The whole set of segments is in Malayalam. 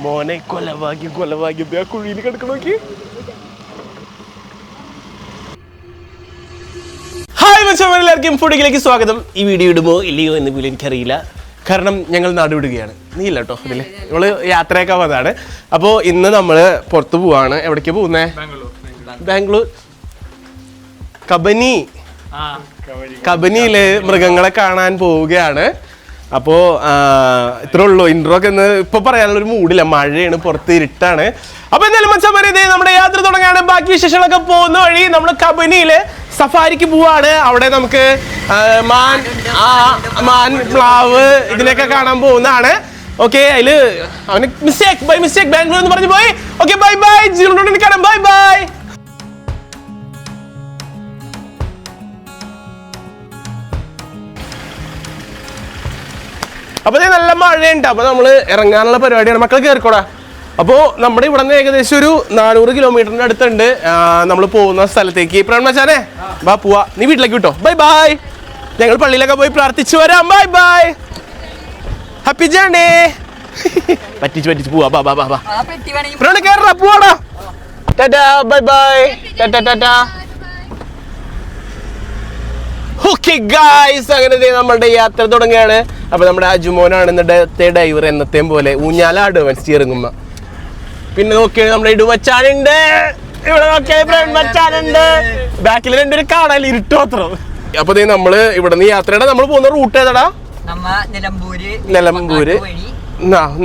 മോനെ കൊലവാക്കി കുഴിയിൽ കിടക്കണോക്കി. ഹായ് മച്ചാന്മാരെ, എല്ലാവർക്കും ഫുഡിലേക്ക് സ്വാഗതം. ഈ വീഡിയോ ഇടുമോ ഇല്ലയോ എന്ന് പോലും എനിക്കറിയില്ല, കാരണം ഞങ്ങൾ നാട് വിടുകയാണ്. നീ ഇല്ല കേട്ടോ ഇതില്, നമ്മള് യാത്രയൊക്കെ വന്നതാണ്. അപ്പോൾ ഇന്ന് നമ്മള് പുറത്ത് പോവാണ്. എവിടേക്കാ പോകുന്നേ? ബാംഗ്ലൂർ കബനിയില് മൃഗങ്ങളെ കാണാൻ പോവുകയാണ്. അപ്പോൾ ഇത്രേ ഉള്ളൂ ഇൻട്രോ ഒക്കെ. ഇന്ന് ഇപ്പൊ പറയാനുള്ള ഒരു മൂഡില്ല, മഴയാണ്, പുറത്ത് ഇരുട്ടാണ്. അപ്പൊ എന്തായാലും മച്ചാന്മാരെ, ഇതേ നമ്മുടെ യാത്ര തുടങ്ങാണ്. ബാക്കി വിശേഷങ്ങളൊക്കെ പോകുന്ന വഴി നമ്മൾ കബനിയില് സഫാരിക്ക് പോവാണ്. അവിടെ നമുക്ക് മാൻ, പ്ലാവ് ഇതിനൊക്കെ കാണാൻ പോകുന്നതാണ്. ഓക്കെ, അതില് അവന് ബൈ മിസ്റ്റേക്ക് ബാംഗ്ലൂർ എന്ന് പറഞ്ഞു പോയി. ഓക്കെ, ബൈ ബൈ, ജീവനോട് കാണാം, ബൈ ബൈ. അപ്പൊ നല്ല മഴയുണ്ട്. അപ്പൊ നമ്മള് ഇറങ്ങാനുള്ള പരിപാടിയാണ്. മക്കൾ കയറിക്കോടാ. അപ്പോൾ നമ്മുടെ ഇവിടെ നിന്ന് ഏകദേശം ഒരു 400 കിലോമീറ്ററിന്റെ അടുത്തുണ്ട് നമ്മൾ പോകുന്ന സ്ഥലത്തേക്ക്. പ്രേമച്ചാനെ വാ പോവാ, നീ വീട്ടിലേക്ക് വിട്ടോ. ബൈ ബൈ, ഞങ്ങൾ പള്ളിയിലൊക്കെ പോയി പ്രാർത്ഥിച്ചു വരാം. Bye bye, happy journey. പറ്റിച്ച് പോവാ. ബാ ബാ ബാ ബാ, കേറാ, പോവാടാ. ടാറ്റാ, ബൈ ബൈ, ടാറ്റാ ടാറ്റാ. ഓക്കെ ഗായ്സ്, അങ്ങനെ നമ്മുടെ യാത്ര തുടങ്ങുകയാണ്. അപ്പൊ നമ്മുടെ അജുമോനാണ് ഇന്നത്തെ ഡ്രൈവർ. എന്നത്തെയും പോലെ ഊഞ്ഞാലാടുവൻ സ്റ്റിയറിംഗുമ്മ. പിന്നെ നോക്കിയാണ് നമ്മുടെ ഇടുമച്ചാനുണ്ട്, ഇവിടെ നോക്കിയ മച്ചാനുണ്ട്, ബാക്കിൽ രണ്ടൊരു കാണാൻ ഇരുട്ട് മാത്രം. അപ്പൊ നമ്മള് ഇവിടെ നിന്ന് യാത്രയുടെ നമ്മൾ പോകുന്ന റൂട്ട് ഏതാടാ?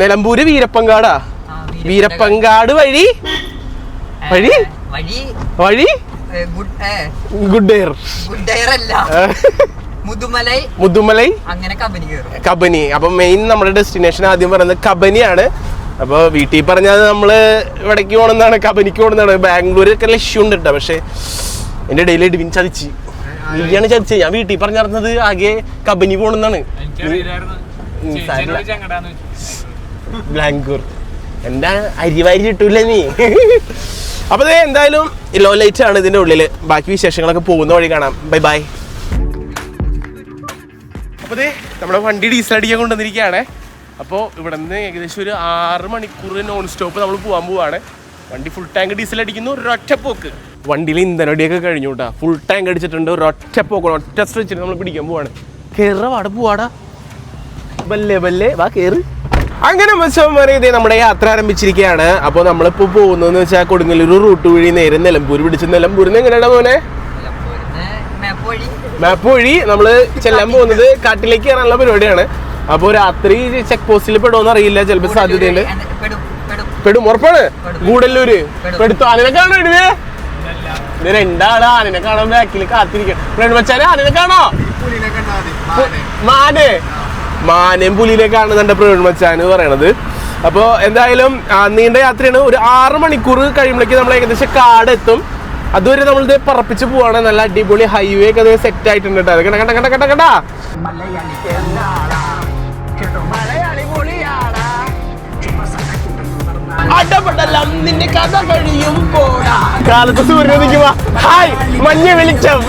നിലമ്പൂര് വീരപ്പങ്കാടാ. വീരപ്പങ്കാട് വഴി ഗുഡ് എയർ മുതുമലൈ അങ്ങനെ കബനി. അപ്പൊ മെയിൻ നമ്മുടെ ഡെസ്റ്റിനേഷൻ ആദ്യം പറയുന്നത് കബനിയാണ്. അപ്പൊ വീട്ടിൽ പറഞ്ഞാൽ നമ്മള് ഇവിടേക്ക് പോകണമെന്നാണ്, കബനിക്ക് പോകണമെന്നാണ്. ബാംഗ്ലൂരൊക്കെ ലക്ഷ്യമുണ്ട് കേട്ടോ, പക്ഷെ എന്റെ ഇടയിൽ എഡ്വിൻ ചതിച്ച്, നീയാണ് ചതിച്ചത്. ഞാൻ വീട്ടിൽ പറഞ്ഞിരുന്നത് ആകെ കബനി പോകണമെന്നാണ്. ബാംഗ്ലൂർ എന്താ അരിവാരി കിട്ടൂല നീ. അപ്പൊ എന്തായാലും ലോ ലൈറ്റ് ആണ് ഇതിന്റെ ഉള്ളില്. ബാക്കി വിശേഷങ്ങളൊക്കെ പോകുന്ന വഴി കാണാം. Bye bye. അപ്പൊ നമ്മുടെ വണ്ടി ഡീസൽ അടിക്കാൻ കൊണ്ടുവന്നിരിക്കുകയാണ്. അപ്പോൾ ഇവിടെ നിന്ന് ഏകദേശം ഒരു 6 മണിക്കൂർ നോൺ സ്റ്റോപ്പ് നമ്മൾ പോവാണ്. വണ്ടി ഫുൾ ടാങ്ക് ഡീസൽ അടിക്കുന്നു, ഒരൊറ്റ പോക്ക്. വണ്ടിയിൽ ഇന്ധനടിയൊക്കെ കഴിഞ്ഞു കേട്ടോ, ഫുൾ ടാങ്ക് അടിച്ചിട്ടുണ്ട്. ഒരൊറ്റ പോക്ക്, ഒറ്റ സ്ട്രെച്ചിന് നമ്മൾ പിടിക്കാൻ പോവാണ്. കേറ വാട പോവാടാ, ബല്ലേ വാ കേറ്. അങ്ങനെ മച്ചാന്മാരെ, ഇതേ നമ്മുടെ യാത്ര ആരംഭിച്ചിരിക്കുകയാണ്. അപ്പോൾ നമ്മളിപ്പോൾ പോകുന്നതെന്ന് വെച്ചാൽ കൊടുങ്ങല്ലൂർ റൂട്ട് വഴി നേരെ നിലമ്പൂർ പിടിച്ച്. നിലമ്പൂരിൽ നിന്ന് എങ്ങനെയാണ് മോനെ? മാപ്പ് വഴി നമ്മൾ ചെല്ലാൻ പോകുന്നത് കാട്ടിലേക്ക് കയറാനുള്ള പരിപാടിയാണ്. അപ്പോൾ രാത്രി ചെക്ക് പോസ്റ്റിൽ പെടുമെന്ന് അറിയില്ല, ചിലപ്പോൾ സാധ്യതയുണ്ട്. പെടും, ഉറപ്പാണ്. ഗൂഡല്ലൂര് പെടുത്തു. ആനനെ കാണോ ഇടുവേ? ഇത് രണ്ടാള് ആനനെ കാണാൻ ബാക്കിൽ കാത്തിരിക്കണം. വെച്ചാല് ആനനെ കാണോ? മാനയും പുലിനെ കാണുന്നുണ്ട് പ്രവീൺ മച്ചാന് പറയണത്. അപ്പോൾ എന്തായാലും നീണ്ട യാത്രയാണ്. ഒരു 6 മണിക്കൂർ കഴിയുമ്പോഴേക്ക് നമ്മൾ ഏകദേശം കാടെത്തും. അതുവരെ നമ്മളിത് പറപ്പിച്ച് പോവാണ്. നല്ല അടിപൊളി ഹൈവേ ഒക്കെ അത് സെറ്റ് ആയിട്ടുണ്ട് കേട്ടോ. അത് കണ്ട നിന്റെ കഥ കഴിയും പോടാ. കാലത്ത് സൂര്യൻ നിൽക്കുക. ഹായ്, മഞ്ഞ വെളിച്ചം.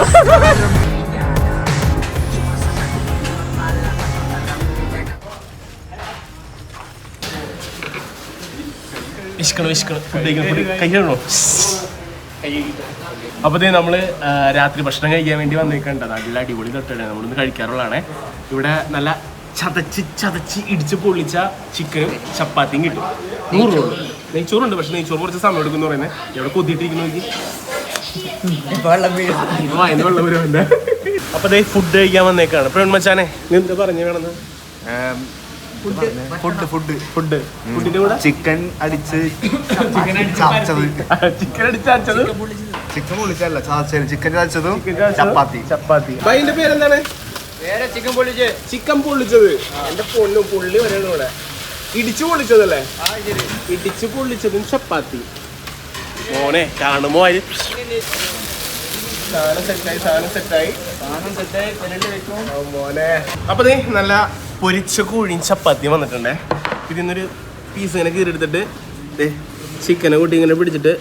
കഴിക്കണോ? അപ്പോൾ നമ്മള് രാത്രി ഭക്ഷണം കഴിക്കാൻ വേണ്ടി വന്നേക്കണ്ട. നല്ല അടിപൊളി തൊട്ടാണ് നമ്മളൊന്ന് കഴിക്കാറുള്ളതാണ്. ഇവിടെ നല്ല ചതച്ച് ഇടിച്ച് പൊള്ളിച്ച ചിക്കനും ചപ്പാത്തിയും കിട്ടും. 100 രൂപ. നെയ്ച്ചോറുണ്ട്, പക്ഷെ നെയ്ച്ചോറ് കുറച്ച് സമയം എടുക്കുന്നു പറയുന്നത്. എവിടെ കൊത്തിയിട്ടിരിക്കുന്നു നോക്കി. വെള്ളം വരുമല്ല. അപ്പൊ ഫുഡ് കഴിക്കാൻ വന്നേക്കാണ്. പ്രവീൺ മച്ചാനെ, നീ എന്താ പറഞ്ഞു വേണമെന്ന്? ഫുഡിന്റെ കൂടെ ചിക്കൻ അടിച്ച് ചിക്കൻ പൊള്ളിച്ചല്ല, ചിക്കൻ ചതച്ചതും ചപ്പാത്തി. അതിന്റെ പേരെന്താണ്? ചിക്കൻ പൊള്ളിച്ചത്. എന്റെ പൊണ്ണു പുള്ളി വരെയാണ് ഇവിടെ. ഇടിച്ചു പൊള്ളിച്ചതല്ലേ? ഇടിച്ചു പൊള്ളിച്ചതും ചപ്പാത്തി. മോനെ കാണുമ്പോ സാധനം സെറ്റായി മോനെ. അപ്പൊ നല്ല പൊരിച്ച കോഴിയും ചപ്പാത്തിയും വന്നിട്ടുണ്ടേ. ഇതിന്നൊരു പീസ് ഇങ്ങനെ കീറിയെടുത്തിട്ട് ചിക്കനെ കൂട്ടി ഇങ്ങനെ പിടിച്ചിട്ട്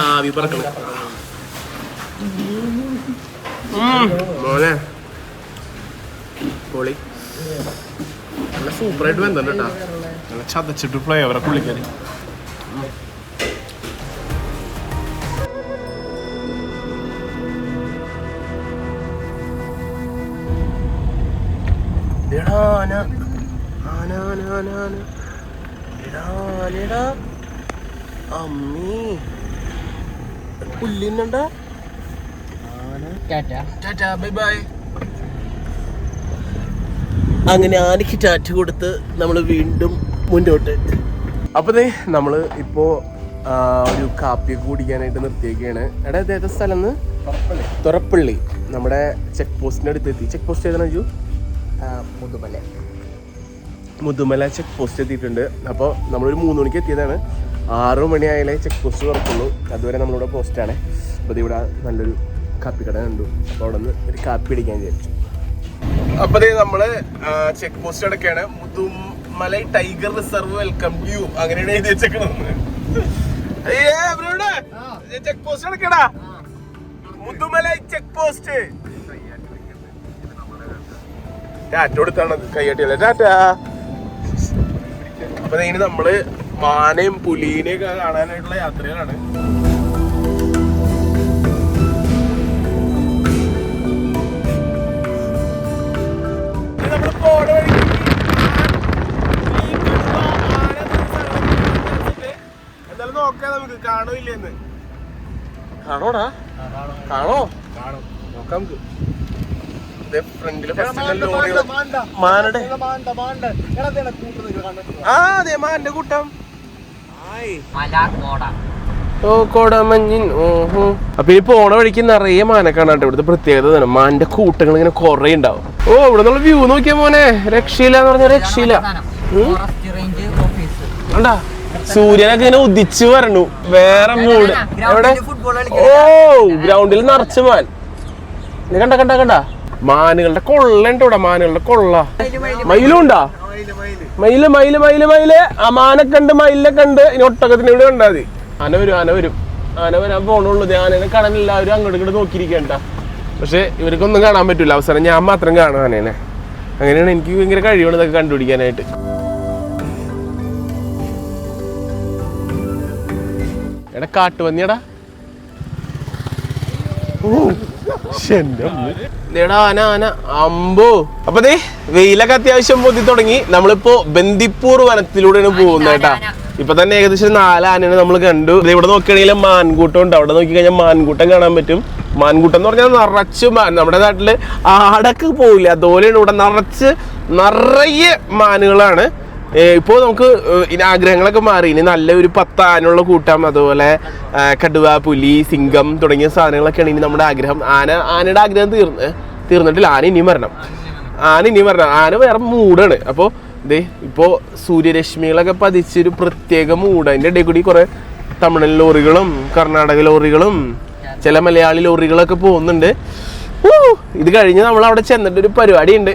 ആവി പറക്കണം മോനെ. പൊളി. നല്ല സൂപ്പറായിട്ട് വെന്തുണ്ട് കേട്ടാ. നല്ല ചതച്ചിട്ട് ഫ്ലേവറൊക്കെ വിളിക്കാൻ. അമ്മീ പുല്ലിന്നുണ്ടാ. Bye bye. അങ്ങനെ ആനയ്ക്ക് ടാറ്റ കൊടുത്ത് നമ്മൾ വീണ്ടും മുന്നോട്ട്. അപ്പോൾ നമ്മൾ ഇപ്പോൾ ഒരു കാപ്പിയൊക്കെ കുടിക്കാനായിട്ട് നിർത്തിയേക്കാണ്. എടാ ഏതാ സ്ഥലം? തുറപ്പള്ളി. നമ്മുടെ ചെക്ക് പോസ്റ്റിൻ്റെ അടുത്തെത്തി. ചെക്ക് പോസ്റ്റ് ഏതാണ് ജു? മുതുമല ചെക്ക് പോസ്റ്റ് എത്തിയിട്ടുണ്ട്. അപ്പോൾ നമ്മളൊരു 3 മണിക്ക് എത്തിയതാണ്. 6 മണിയായാലേ ചെക്ക് പോസ്റ്റ് തുറക്കുള്ളൂ. അതുവരെ നമ്മളിവിടെ പോസ്റ്റാണ്. അപ്പോൾ ഇവിടെ നല്ലൊരു കാപ്പിക്കട കണ്ടു. അപ്പോൾ അവിടെ നിന്ന് ഒരു കാപ്പി അടിക്കാൻ വിചാരിച്ചു. അപ്പോൾ നമ്മൾ ചെക്ക് പോസ്റ്റ് അടക്കാണ്. Mudumalai tiger reserve welcome you അങ്ങനെയാണ് എഴുതി വെച്ചേക്കണത്. ചെക്ക് പോസ്റ്റ് അടക്കടാ. Mudumalai check post. ടാറ്റ കൊടുത്താണ് കൈയാട്ടിയല്ലേ ടാറ്റ. അപ്പൊ ഇനി നമ്മള് മാനയും പുലീനെയും ഒക്കെ കാണാനായിട്ടുള്ള യാത്രയിലാണ്. എന്തായാലും നോക്കാം നമുക്ക് കാണോ ഇല്ലെന്ന്. കാണോടാ കാണോ നോക്കാം നമുക്ക്. ഫ്രണ്ടില് അതെ മാന്റെ കൂട്ടം. ഓ കോടമഞ്ഞിൻ. ഓഹോ. അപ്പൊ ഈ പോണ വഴിക്ക് നിറയെ മാനെ കാണാട്ടെ. ഇവിടുത്തെ പ്രത്യേകത തന്നെ മാന്റെ കൂട്ടങ്ങൾ ഇങ്ങനെ കൊറേ ഉണ്ടാവും. ഓ ഇവിടെ നിന്നുള്ള വ്യൂ നോക്കിയാ മോനെ രക്ഷയില്ല എന്ന് പറഞ്ഞ രക്ഷയില്ല. കണ്ടാ സൂര്യനൊക്കെ ഇങ്ങനെ ഉദിച്ചു വരണു. വേറെ മൂഡ്. എവിടെ? ഓ ഗ്രൗണ്ടിൽ നിറച്ച് മാൻ. കണ്ട കണ്ട കണ്ട മാനുകളുടെ കൊള്ള ഉണ്ട് ഇവിടെ. മാനുകളുടെ കൊള്ള. മയിലും ഉണ്ടാ? മയില് മയില് മയില് മയില്. ആ മാനൊക്കെ ഉണ്ട്, മയിലൊക്കെ ഉണ്ട്. ഇനി ഒട്ടകത്തിന് ഇവിടെ ഉണ്ടാ മതി. ആന വരും ആന വരും ആന വരാൻ പോണുള്ളൂ. ആനേനെ കാണാൻ എല്ലാവരും അങ്ങോട്ട് ഇങ്ങോട്ട് നോക്കിയിരിക്കണ്ട. പക്ഷെ ഇവർക്കൊന്നും കാണാൻ പറ്റൂല. അവസാനം ഞാൻ മാത്രം കാണാൻ ആനേനെ. അങ്ങനെയാണ് എനിക്ക് ഭയങ്കര കഴിവാണ് ഇതൊക്കെ കണ്ടുപിടിക്കാനായിട്ട്. എടാ കാട്ടുപന്നിയടാ. ആന ആന അമ്പോ. അപ്പൊ വെയിലൊക്കെ അത്യാവശ്യം പൊത്തി തുടങ്ങി. നമ്മളിപ്പോ ബന്ദിപ്പൂർ വനത്തിലൂടെയാണ് പോകുന്നത് കേട്ടാ. ഇപ്പൊ തന്നെ ഏകദേശം 4 ആനയാണ് നമ്മൾ കണ്ടു. ഇവിടെ നോക്കുകയാണെങ്കിൽ മാൻകൂട്ടം ഉണ്ട്. അവിടെ നോക്കി കഴിഞ്ഞാൽ മാൻകൂട്ടം കാണാൻ പറ്റും. മാൻകൂട്ടം എന്ന് പറഞ്ഞാൽ നിറച്ച് നമ്മുടെ നാട്ടില് ആടൊക്കെ പോവില്ല, അതുപോലെയാണ് ഇവിടെ നിറയെ മാനുകളാണ്. ഇപ്പോൾ നമുക്ക് ഇനി ആഗ്രഹങ്ങളൊക്കെ മാറി. ഇനി നല്ലൊരു 10 ആനയുള്ള കൂട്ടം, അതുപോലെ കടുവ, പുലി, സിംഹം തുടങ്ങിയ സാധനങ്ങളൊക്കെയാണ് ഇനി നമ്മുടെ ആഗ്രഹം. ആനയുടെ ആഗ്രഹം തീർന്നിട്ടില്ല. ആന ഇനിയും വരണം. ആന വേറെ മൂടാണ്. അപ്പോൾ ഇപ്പോൾ സൂര്യരശ്മികളൊക്കെ പതിച്ചൊരു പ്രത്യേക മൂഡ്. അതിൻ്റെ ഇടയിൽ കൂടി കുറേ തമിഴ് ലോറികളും കർണാടക ലോറികളും ചില മലയാളി ലോറികളൊക്കെ പോകുന്നുണ്ട്. ഇത് കഴിഞ്ഞ് നമ്മൾ അവിടെ ചെന്നിട്ടൊരു പരിപാടി ഉണ്ട്.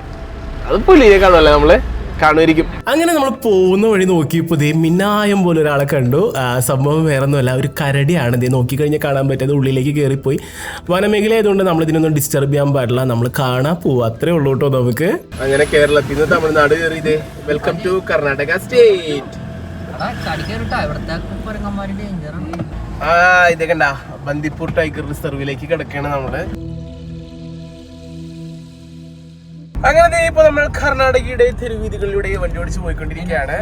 അത് പുലിയെ കാണുമല്ലേ നമ്മള് കാണുമായിരിക്കും. അങ്ങനെ നമ്മൾ പോകുന്ന വഴി നോക്കിയപ്പോൾ മിന്നായം പോലെ ഒരാളെ കണ്ടു. സംഭവം വേറെ ഒന്നുമല്ല, ഒരു കരടിയാണ്. നോക്കിക്കഴിഞ്ഞാൽ കാണാൻ പറ്റാതെ ഉള്ളിലേക്ക് കയറിപ്പോയി. വനമേഖല ആയതുകൊണ്ട് നമ്മൾ ഇതിനൊന്നും ഡിസ്റ്റർബ് ചെയ്യാൻ പാടില്ല. നമ്മൾ കാണാൻ പോവുക, അത്രേ ഉള്ളൂ കേട്ടോ നമുക്ക്. അങ്ങനെ കേരളത്തിൽ നിന്ന് തമിഴ്നാട് കയറിയത്. Welcome to Karnataka state. ഇതേ കണ്ട ബന്ദിപ്പൂർ ടൈഗർ റിസർവിലേക്ക് കിടക്കുകയാണ് നമ്മള്. അങ്ങനെ ഇപ്പൊ നമ്മൾ കർണാടകയുടെ തെരുവീതികളിലൂടെ വണ്ടി ഓടിച്ച് പോയിക്കൊണ്ടിരിക്കുകയാണ്.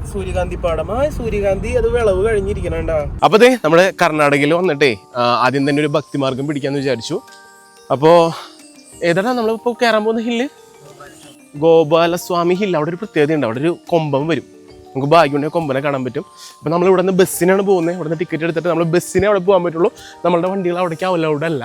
സൂര്യകാന്തി പാടം. സൂര്യകാന്തി അത് വിളവ് കഴിഞ്ഞിരിക്കണ. അപ്പൊ നമ്മള് കർണാടകയിൽ വന്നിട്ടേ ആദ്യം തന്നെ ഒരു ഭക്തിമാർഗം പിടിക്കാന്ന് വിചാരിച്ചു. അപ്പോ ഏതാണ് നമ്മളിപ്പോ കയറാൻ പോകുന്ന ഹില്ല്? ഗോപാലസ്വാമി ഹില്ല്. അവിടെ ഒരു പ്രത്യേകത ഉണ്ട്. അവിടെ ഒരു കൊമ്പം വരും. നമുക്ക് ഭാഗ്യമുണ്ടെങ്കിൽ കൊമ്പനെ കാണാൻ പറ്റും. അപ്പൊ നമ്മൾ ഇവിടെ നിന്ന് ബസ്സിനാണ് പോകുന്നത്. ഇവിടെ നിന്ന് ടിക്കറ്റ് എടുത്തിട്ട് നമ്മൾ ബസ്സിനെ അവിടെ പോകാൻ പറ്റുള്ളൂ. നമ്മളുടെ വണ്ടികൾ അവിടേക്ക് അലൗഡ് അല്ല.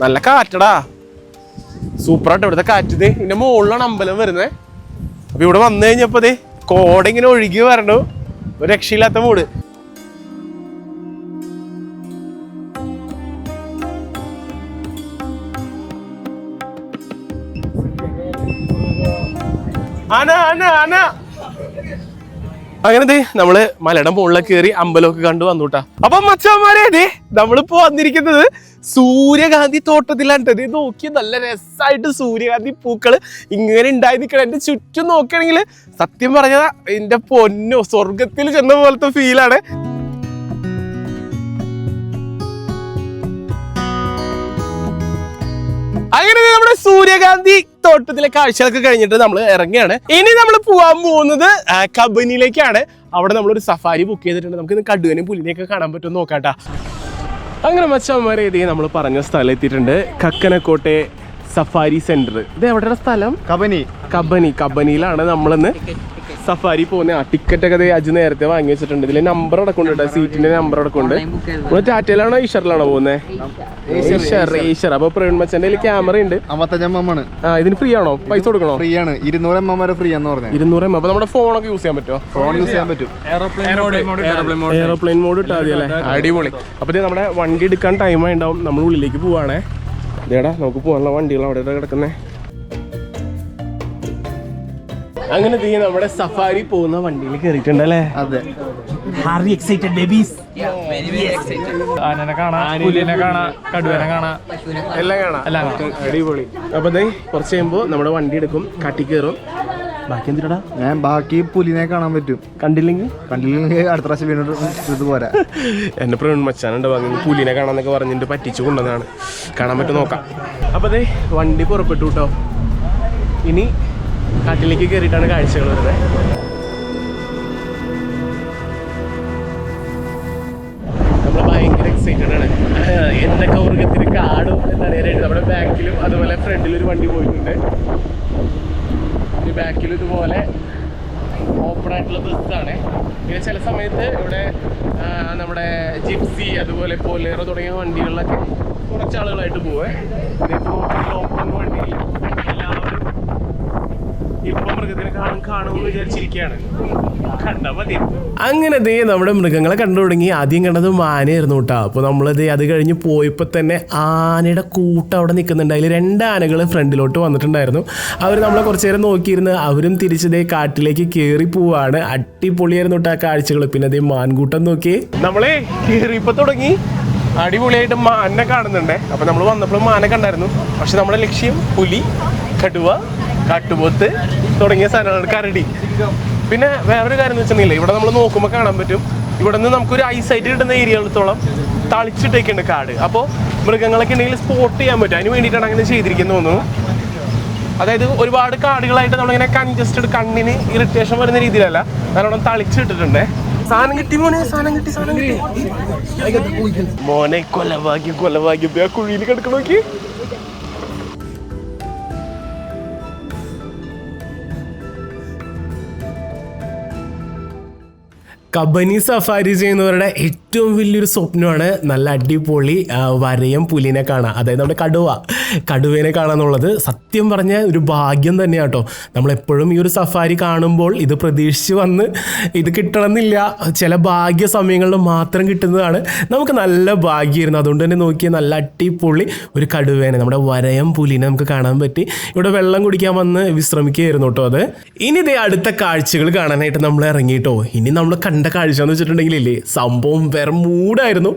നല്ല കാറ്റടാ, സൂപ്പറായിട്ട് ഇവിടുത്തെ കാറ്റ്. ഇതിന്റെ മുകളിലാണ് അമ്പലം വരുന്നത്. അപ്പൊ ഇവിടെ വന്നു കഴിഞ്ഞപ്പോ കോട ഇങ്ങനെ ഒഴുകി വരണു. ഒരു രക്ഷയില്ലാത്ത മൂട്. ആന ആന ആന. അങ്ങനത്തെ നമ്മള് മലയുടെ മുകളിലൊക്കെ കയറി അമ്പലമൊക്കെ കണ്ടു വന്നുട്ടാ. അപ്പൊ മച്ചന്മാരെ നമ്മളിപ്പോ വന്നിരിക്കുന്നത് സൂര്യകാന്തി തോട്ടത്തിലാണ്. ഇത് നോക്കി നല്ല രസമായിട്ട് സൂര്യകാന്തി പൂക്കള് ഇങ്ങനെ ഉണ്ടായി നിൽക്കണം. എന്റെ ചുറ്റും നോക്കുകയാണെങ്കിൽ സത്യം പറഞ്ഞാൽ എന്റെ പൊന്നോ സ്വർഗത്തിൽ ചെന്ന പോലത്തെ ഫീലാണ്. അങ്ങനെ നമ്മുടെ സൂര്യകാന്തി തോട്ടത്തിലെ കാഴ്ചകളൊക്കെ കഴിഞ്ഞിട്ട് നമ്മൾ ഇറങ്ങിയാണ്. ഇനി നമ്മൾ പോകാൻ പോകുന്നത് കബനിയിലേക്കാണ്. അവിടെ നമ്മളൊരു സഫാരി ബുക്ക് ചെയ്തിട്ടുണ്ട്. നമുക്ക് ഇന്ന് കടുവനെയും പുലിനെയൊക്കെ കാണാൻ പറ്റുമെന്ന് നോക്കാട്ടാ. അങ്ങനെ മച്ചന്മാരെ നമ്മൾ പറഞ്ഞ സ്ഥലം എത്തിയിട്ടുണ്ട്. കക്കനക്കോട്ടെ സഫാരി സെന്റർ. ഇത് എവിടെയാണ് സ്ഥലം? കബനിയിലാണ് നമ്മളിന്ന് സഫാരി പോകുന്ന. ടിക്കറ്റ് ഒക്കെ അജ് നേരത്തെ വാങ്ങി വെച്ചിട്ടുണ്ട്. ഇതിൽ നമ്പർ അടക്കമുണ്ട്, സീറ്റിന്റെ നമ്പർ അടക്കമുണ്ട്. നമ്മൾ ടാറ്റയിലാണോ ഈശ്വറിലാണോ പോകുന്നത്? ഈശ്വർ. അപ്പൊ പ്രവീൺ മച്ചന്റെ ക്യാമറ ഉണ്ട്. 55 ഇതിന് ഫ്രീ ആണോ? പൈസ കൊടുക്കണോ? ഫ്രീ ആണ്. 200 mm വരെ ഫ്രീ ആണെന്ന് പറഞ്ഞു. 200 mm. അപ്പൊ നമ്മുടെ ഫോണൊക്കെ യൂസ് ചെയ്യാൻ പറ്റുമോ? ഫോൺ യൂസ് ചെയ്യാൻ പറ്റും. എയർപ്ലെയിൻ മോഡ് ഇട്ടാൽ മതി അല്ലേ? അടിപൊളി. അപ്പൊ നമ്മുടെ വണ്ടി എടുക്കാൻ ടൈമായി ഉണ്ടാവും. നമ്മൾ ഉള്ളിലേക്ക് പോവാണേ. ഇതേടാ നമുക്ക് പോകാനുള്ള വണ്ടികൾ അവിടെ കിടക്കുന്നേ. അങ്ങനെ നമ്മുടെ സഫാരി പോകുന്ന വണ്ടിയിൽ കയറിയിട്ടുണ്ടല്ലേ? അതെ. ആനനെ കാണാം, പുലിനെ കാണാം, കടുവനെ കാണാം, എല്ലാം കാണാം. അടിപൊളി. അപ്പൊ കുറച്ച് കഴിയുമ്പോ നമ്മുടെ വണ്ടി എടുക്കും, കാട്ടി കയറും. ബാക്കി എന്തിനാ? ബാക്കി പുലിനെ കാണാൻ പറ്റും. കണ്ടില്ലെങ്കിൽ അടുത്ത പ്രാവശ്യം വീണ്ടും ഇത് പോരാ. എന്റെ പ്രവീൺ മച്ചാനുണ്ട് വാങ്ങി പുലിനെ കാണാന്നൊക്കെ പറഞ്ഞിട്ട് പറ്റിച്ചു കൊണ്ടുവന്നതാണ്. കാണാൻ പറ്റും നോക്കാം. അപ്പൊ വണ്ടി പുറപ്പെട്ടു കേട്ടോ. ഇനി കാട്ടിലേക്ക് കയറിയിട്ടാണ് കാഴ്ചകൾ വരുന്നത്. നമ്മൾ ഭയങ്കര എക്സൈറ്റഡ് ആണ്. എന്തൊക്കെ മൃഗത്തിന് കാടും എന്നറിയാനായിട്ട് നമ്മുടെ ബാക്കിലും അതുപോലെ ഫ്രണ്ടിലും ഒരു വണ്ടി പോയിട്ടുണ്ട്. ബാക്കിലും ഇതുപോലെ ഓപ്പൺ ആയിട്ടുള്ള ബസ്സാണ്. പിന്നെ ചില സമയത്ത് ഇവിടെ നമ്മുടെ ജിപ്സി അതുപോലെ പോലേറോ തുടങ്ങിയ വണ്ടികളിലൊക്കെ കുറച്ച് ആളുകളായിട്ട് പോവേ. ഓപ്പൺ വണ്ടിയിൽ എല്ലാവരും ഇപ്പൊ മൃഗത്തിനെ കാണുമെന്ന് വിചാരിച്ചിരിക്കുകയാണ്. കണ്ടാ മതി. അങ്ങനെ നമ്മുടെ മൃഗങ്ങളെ കണ്ടു തുടങ്ങി. ആദ്യം കണ്ടത് മാനയായിരുന്നു കേട്ടോ. അപ്പോൾ നമ്മളത് അത് കഴിഞ്ഞ് പോയപ്പോൾ തന്നെ ആനയുടെ കൂട്ടം അവിടെ നിൽക്കുന്നുണ്ട്. അതിൽ 2 ആനകൾ ഫ്രണ്ടിലോട്ട് വന്നിട്ടുണ്ടായിരുന്നു. അവർ നമ്മളെ കുറച്ച് നേരം നോക്കിയിരുന്ന് അവരും തിരിച്ചതേ കാട്ടിലേക്ക് കയറി പോവാണ്. അടിപൊളിയായിരുന്നു കേട്ടോ ആ കാഴ്ചകൾ. പിന്നെ അതേ മാൻകൂട്ടം നോക്കി നമ്മളെ കയറിയപ്പോൾ തുടങ്ങി. അടിപൊളിയായിട്ട് മാനെ കാണുന്നുണ്ടേ. അപ്പം നമ്മൾ വന്നപ്പോഴും മാനെ കണ്ടായിരുന്നു. പക്ഷെ നമ്മുടെ ലക്ഷ്യം പുലി, കടുവ, കാട്ടുപോത്ത് തുടങ്ങിയ സാധനങ്ങൾ, കരടി. പിന്നെ വേറൊരു കാര്യം എന്ന് വെച്ചിട്ടുണ്ടെങ്കിൽ ഇവിടെ നമ്മൾ നോക്കുമ്പോൾ കാണാൻ പറ്റും, ഇവിടെ നിന്ന് നമുക്കൊരു ഐസൈറ്റ് കിട്ടുന്ന ഏരിയകളത്തോളം തളിച്ചിട്ടേക്കുണ്ട് കാട്. അപ്പോൾ മൃഗങ്ങളൊക്കെ ഉണ്ടെങ്കിൽ സ്പോട്ട് ചെയ്യാൻ പറ്റും. അതിന് വേണ്ടിയിട്ടാണ് അങ്ങനെ ചെയ്തിരിക്കുന്നത് തോന്നുന്നു. അതായത് ഒരുപാട് കാടുകളായിട്ട് നമ്മളിങ്ങനെ കൺജസ്റ്റഡ്, കണ്ണിന് ഇറിറ്റേഷൻ വരുന്ന രീതിയിലല്ല, നല്ലോണം തളിച്ചിട്ടിട്ടുണ്ട്. സാധനം കിട്ടി മോനെ, സാധനം കിട്ടി. മോനെ കൊലഭാഗ്യം ആ കുഴിയിൽ കിടക്കണ നോക്കി. കബനി സഫാരി ചെയ്യുന്നവരുടെ ഏറ്റവും വലിയൊരു സ്വപ്നമാണ് നല്ല അടിപൊളി വരയം പുലിനെ കാണാം. അതായത് നമ്മുടെ കടുവേനെ കാണാന്നുള്ളത് സത്യം പറഞ്ഞ ഒരു ഭാഗ്യം തന്നെയാണ് കേട്ടോ. നമ്മളെപ്പോഴും ഈ ഒരു സഫാരി കാണുമ്പോൾ ഇത് പ്രതീക്ഷിച്ച് വന്ന് ഇത് കിട്ടണമെന്നില്ല. ചില ഭാഗ്യ സമയങ്ങളിൽ മാത്രം കിട്ടുന്നതാണ്. നമുക്ക് നല്ല ഭാഗ്യമായിരുന്നു. അതുകൊണ്ട് തന്നെ നോക്കിയാൽ നല്ല അടിപൊളി ഒരു കടുവേനെ, നമ്മുടെ വരയം പുലിനെ നമുക്ക് കാണാൻ പറ്റി. ഇവിടെ വെള്ളം കുടിക്കാൻ വന്ന് വിശ്രമിക്കുകയായിരുന്നു കേട്ടോ അത്. ഇനി ഇതേ അടുത്ത കാഴ്ചകൾ കാണാനായിട്ട് നമ്മൾ ഇറങ്ങിയിട്ടോ. ഇനി നമ്മൾ കണ്ട കാഴ്ച എന്ന് വെച്ചിട്ടുണ്ടെങ്കിലേ സംഭവം വേറെ മൂടായിരുന്നു.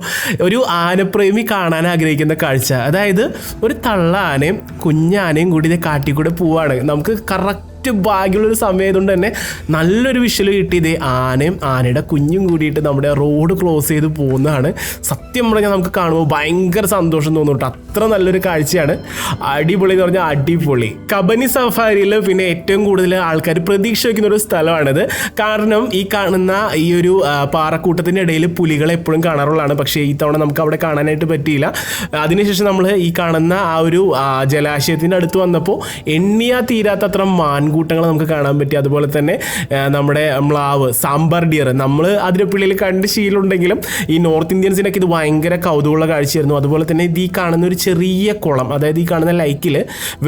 ഒരു ആനപ്രേമി കാണാൻ ആഗ്രഹിക്കുന്ന കാഴ്ച. അതായത് ഒരു തള്ള ആനയും കുഞ്ഞാനയും കൂടി കാട്ടിക്കൂടെ പോവാണ്. നമുക്ക് കറക്റ്റ് ഭാഗ്യമുള്ളൊരു സമയമായതുകൊണ്ട് തന്നെ നല്ലൊരു വിഷ്വൽ കിട്ടിയത് ആനയും ആനയുടെ കുഞ്ഞും കൂടിയിട്ട് നമ്മുടെ റോഡ് ക്രോസ് ചെയ്ത് പോകുന്നതാണ്. സത്യം പറഞ്ഞാൽ നമുക്ക് കാണുമ്പോൾ ഭയങ്കര സന്തോഷം തോന്നും കേട്ടോ. അത്ര നല്ലൊരു കാഴ്ചയാണ്. അടിപൊളി എന്ന് പറഞ്ഞാൽ അടിപൊളി. കബനി സഫാരിയിൽ പിന്നെ ഏറ്റവും കൂടുതൽ ആൾക്കാർ പ്രതീക്ഷ വയ്ക്കുന്ന ഒരു സ്ഥലമാണിത്. കാരണം ഈ കാണുന്ന ഈ ഒരു പാറക്കൂട്ടത്തിൻ്റെ ഇടയിൽ പുലികളെ എപ്പോഴും കാണാറുള്ളതാണ്. പക്ഷേ ഈ തവണ നമുക്ക് അവിടെ കാണാനായിട്ട് പറ്റിയില്ല. അതിനുശേഷം നമ്മൾ ഈ കാണുന്ന ആ ഒരു ജലാശയത്തിൻ്റെ അടുത്ത് വന്നപ്പോൾ എണ്ണിയാ തീരാത്തത്ര മാൻകൂട്ടങ്ങൾ നമുക്ക് കാണാൻ പറ്റി. അതുപോലെ തന്നെ നമ്മുടെ മ്ലാവ്, സാമ്പാർ ഡിയർ, നമ്മൾ അതിരപ്പള്ളിയിൽ കണ്ട് ശീലമുണ്ടെങ്കിലും ഈ നോർത്ത് ഇന്ത്യൻസിനൊക്കെ ഇത് ഭയങ്കര കൗതുകമുള്ള കാഴ്ചയായിരുന്നു. അതുപോലെ തന്നെ ഇത് ഈ കാണുന്ന ഒരു ചെറിയ കുളം, അതായത് ഈ കാണുന്ന ലൈക്കിൽ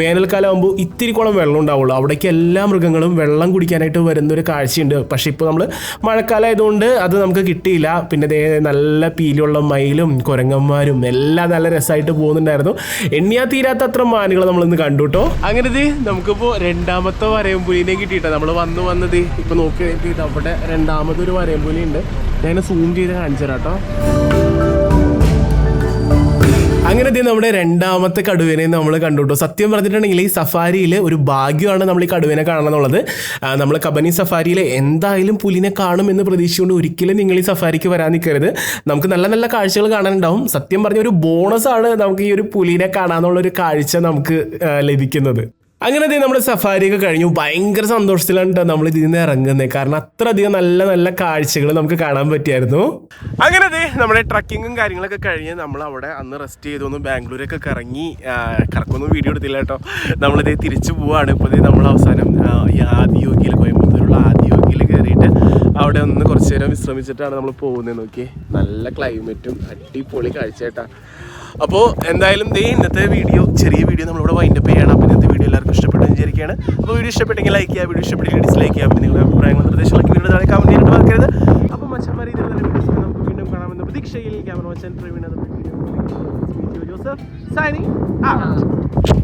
വേനൽക്കാലം ആകുമ്പോൾ ഇത്തിരി കുളം വെള്ളം ഉണ്ടാവുള്ളൂ. അവിടേക്ക് എല്ലാ മൃഗങ്ങളും വെള്ളം കുടിക്കാനായിട്ട് വരുന്നൊരു കാഴ്ചയുണ്ട്. പക്ഷേ ഇപ്പോൾ നമ്മൾ മഴക്കാലം ആയതുകൊണ്ട് അത് നമുക്ക് കിട്ടിയില്ല. പിന്നെ നല്ല പീലിയുള്ള മയിലും കുരങ്ങന്മാരും എല്ലാം നല്ല രസമായിട്ട് പോകുന്നുണ്ടായിരുന്നു. എണ്ണിയാ തീരാത്ത അത്ര മാനുകൾ നമ്മളിന്ന് കണ്ടു കേട്ടോ. അങ്ങനെ നമുക്കിപ്പോൾ രണ്ടാമത്തെ വരയമ്പുലിനെയും കിട്ടിയിട്ടാണ് നമ്മൾ വന്നത്. ഇപ്പൊ നോക്കി അവിടെ രണ്ടാമതൊരു വരയമ്പുലി ഉണ്ട്. ഞാൻ സൂം ചെയ്ത് കാണിച്ചു തരാം കേട്ടോ. അങ്ങനെ നമ്മുടെ രണ്ടാമത്തെ കടുവേനെ നമ്മൾ കണ്ടുട്ടോ. സത്യം പറഞ്ഞിട്ടുണ്ടെങ്കിൽ ഈ സഫാരിയിൽ ഒരു ഭാഗ്യമാണ് നമ്മൾ ഈ കടുവേനെ കാണണം എന്നുള്ളത്. നമ്മൾ കബനി സഫാരിയിൽ എന്തായാലും പുലിനെ കാണും എന്ന് പ്രതീക്ഷിച്ചുകൊണ്ട് ഒരിക്കലും നിങ്ങൾ ഈ സഫാരിക്ക് വരാൻ നിൽക്കരുത്. നമുക്ക് നല്ല നല്ല കാഴ്ചകൾ കാണാനുണ്ടാവും. സത്യം പറഞ്ഞ ഒരു ബോണസാണ് നമുക്ക് ഈ ഒരു പുലിനെ കാണാന്നുള്ളൊരു കാഴ്ച നമുക്ക് ലഭിക്കുന്നത്. അങ്ങനെ നമ്മുടെ സഫാരിയൊക്കെ കഴിഞ്ഞു. ഭയങ്കര സന്തോഷത്തിലാണ് നമ്മൾ ഇതിൽ നിന്ന് ഇറങ്ങുന്നത്. കാരണം അത്രയധികം നല്ല നല്ല കാഴ്ചകൾ നമുക്ക് കാണാൻ പറ്റിയായിരുന്നു. അങ്ങനെ നമ്മുടെ ട്രക്കിങ്ങും കാര്യങ്ങളൊക്കെ കഴിഞ്ഞ് നമ്മൾ അവിടെ അന്ന് റെസ്റ്റ് ചെയ്തൊന്ന് ബാംഗ്ലൂരൊക്കെ കറക്കൊന്നും വീഡിയോ എടുത്തില്ല കേട്ടോ. നമ്മളിതേ തിരിച്ചു പോവാണ്. ഇപ്പോൾ നമ്മൾ അവസാനം ഈ ആദിയോഗിയിൽ, കോയമ്പത്തൂരുള്ള ആദിയോഗിയിൽ കയറിയിട്ട് അവിടെ ഒന്ന് കുറച്ച് നേരം വിശ്രമിച്ചിട്ടാണ് നമ്മൾ പോകുന്നത്. നോക്കി നല്ല ക്ലൈമറ്റും അടിപൊളി കാഴ്ച കേട്ടാ. അപ്പോൾ എന്തായാലും ഇന്നത്തെ വീഡിയോ, ചെറിയ വീഡിയോ നമ്മളിവിടെ വൈൻഡപ്പ് ചെയ്യണം. അപ്പോൾ ഇന്നത്തെ വീഡിയോ എല്ലാവർക്കും ഇഷ്ടപ്പെട്ടെന്ന് വിചാരിക്കുകയാണ്. അപ്പോൾ വീഡിയോ ഇഷ്ടപ്പെട്ടെങ്കിൽ ലൈക്ക് ചെയ്യുക, വീഡിയോ ഇഷ്ടപ്പെട്ടെങ്കിൽ ഡിസ്ലൈക്ക് ചെയ്യുക. അപ്പോൾ നിങ്ങളുടെ അഭിപ്രായങ്ങളും നിർദ്ദേശങ്ങളൊക്കെ വീഡിയോ താഴെ കമൻറ്റ് ചെയ്യാനായിട്ട് മറക്കരുത്. അപ്പോൾ മച്ചന്മാരെ ഇതിൽ നല്ല വീഡിയോസ് നമുക്ക് വീണ്ടും കാണാമെന്ന പ്രതീക്ഷയിൽ ക്യാമറ മച്ചൻ പ്രവീൺ ജോസഫ് സൈനിങ് ഔട്ട്.